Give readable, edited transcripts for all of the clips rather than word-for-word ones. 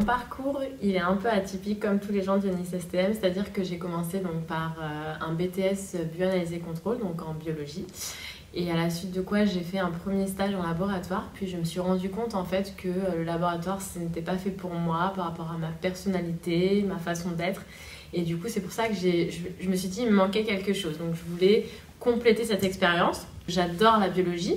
Mon parcours, il est un peu atypique comme tous les gens du Nice STM, c'est-à-dire que j'ai commencé donc par un BTS bioanalyse et contrôle, donc en biologie. Et à la suite de quoi j'ai fait un premier stage en laboratoire, puis je me suis rendu compte en fait que le laboratoire ce n'était pas fait pour moi par rapport à ma personnalité, ma façon d'être. Et du coup c'est pour ça que je me suis dit il me manquait quelque chose. Donc je voulais compléter cette expérience. J'adore la biologie.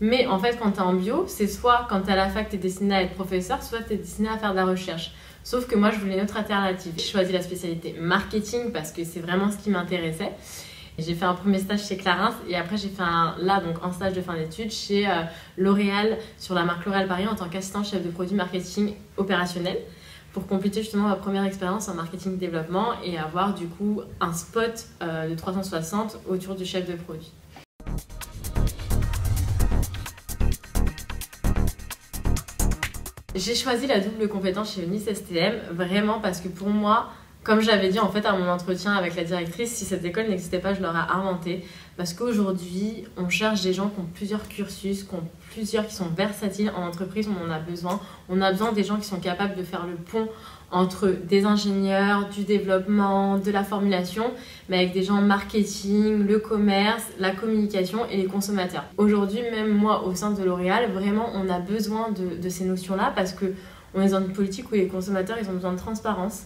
Mais en fait, quand tu es en bio, c'est soit quand tu es à la fac, tu es destiné à être professeur, soit tu es destiné à faire de la recherche. Sauf que moi, je voulais une autre alternative. J'ai choisi la spécialité marketing parce que c'est vraiment ce qui m'intéressait. J'ai fait un premier stage chez Clarins et après j'ai fait un stage de fin d'études chez L'Oréal sur la marque L'Oréal Paris en tant qu'assistant chef de produit marketing opérationnel pour compléter justement ma première expérience en marketing développement et avoir du coup un spot de 360 autour du chef de produit. J'ai choisi la double compétence chez Nice STM vraiment parce que pour moi, comme j'avais dit en fait à mon entretien avec la directrice, si cette école n'existait pas, je l'aurais inventée. Parce qu'aujourd'hui, on cherche des gens qui ont plusieurs cursus, qui sont versatiles. En entreprise, on en a besoin. On a besoin des gens qui sont capables de faire le pont entre des ingénieurs, du développement, de la formulation, mais avec des gens en marketing, le commerce, la communication et les consommateurs. Aujourd'hui, même moi, au sein de L'Oréal, vraiment, on a besoin de ces notions-là parce qu'on est dans une politique où les consommateurs, ils ont besoin de transparence.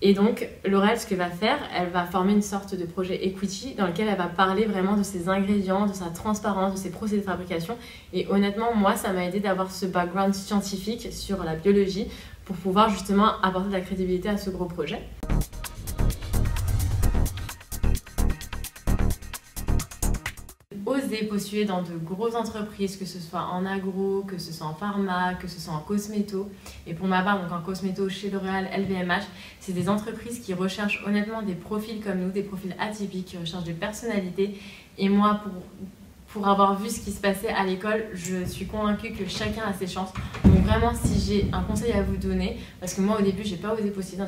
Et donc, L'Oréal, ce qu'elle va faire, elle va former une sorte de projet equity dans lequel elle va parler vraiment de ses ingrédients, de sa transparence, de ses procédés de fabrication. Et honnêtement, moi, ça m'a aidé d'avoir ce background scientifique sur la biologie pour pouvoir justement apporter de la crédibilité à ce gros projet. Oser postuler dans de grosses entreprises, que ce soit en agro, que ce soit en pharma, que ce soit en cosméto. Et pour ma part, donc en cosméto chez L'Oréal, LVMH, c'est des entreprises qui recherchent honnêtement des profils comme nous, des profils atypiques, qui recherchent des personnalités. Et moi, pour avoir vu ce qui se passait à l'école, je suis convaincue que chacun a ses chances. Donc vraiment, si j'ai un conseil à vous donner, parce que moi au début, j'ai pas osé postuler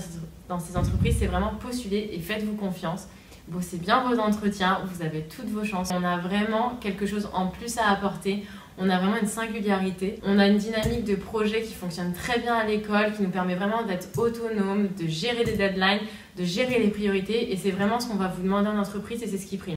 dans ces entreprises, c'est vraiment postuler et faites-vous confiance. Bossez bien vos entretiens, vous avez toutes vos chances. On a vraiment quelque chose en plus à apporter. On a vraiment une singularité. On a une dynamique de projet qui fonctionne très bien à l'école, qui nous permet vraiment d'être autonome, de gérer des deadlines, de gérer les priorités. Et c'est vraiment ce qu'on va vous demander en entreprise et c'est ce qui prime.